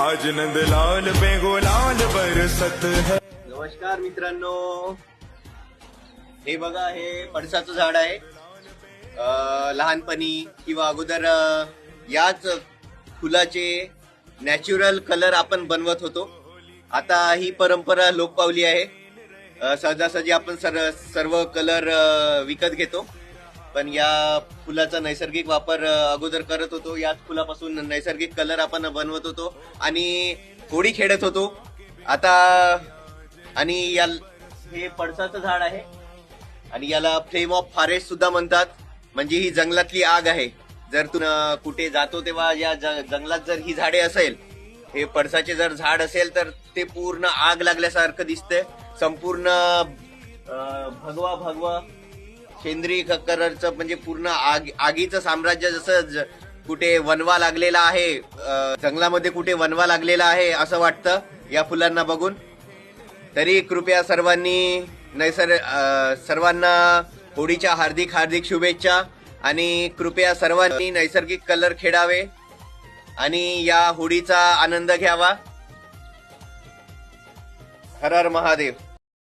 आज नंदलाल पे गुलाल बरसत है। नमस्कार मित्रांनो, हे बघा, हे पणसाचं झाड आहे. लहानपणी किंवा अगोदर याच फुलाचे नॅचरल कलर आपण बनवत होतो. आता ही परंपरा लोप पावली आहे. सहजासहजी आपण सर्व कलर विकत घेतो, पण या फुलाचा नैसर्गिक वापर अगोदर करत होतो. याच फुलापासून नैसर्गिक कलर आपण बनवत होतो आणि होळी खेळत होतो. आता आणि हे पणसाचं झाड आहे आणि याला फ्लेम ऑफ फॉरेस्ट सुद्धा म्हणतात. म्हणजे ही जंगलातली आग आहे. जर तू कुठे जातो तेव्हा या जंगलात जर ही झाडे असेल, हे पणसाचे जर झाड असेल, तर ते पूर्ण आग लागल्यासारखं दिसतंय. संपूर्ण भगवा भगवा सेंद्रिय कलरचं, म्हणजे पूर्ण आगीचं साम्राज्य. जसं कुठे वनवा लागलेला आहे, जंगलामध्ये कुठे वनवा लागलेला आहे असं वाटतं या फुलांना बघून. तरी कृपया सर्वांनी सर्वांना होळीच्या हार्दिक हार्दिक शुभेच्छा आणि कृपया सर्वांनी नैसर्गिक कलर खेळावे आणि या होळीचा आनंद घ्यावा. हर हर महादेव.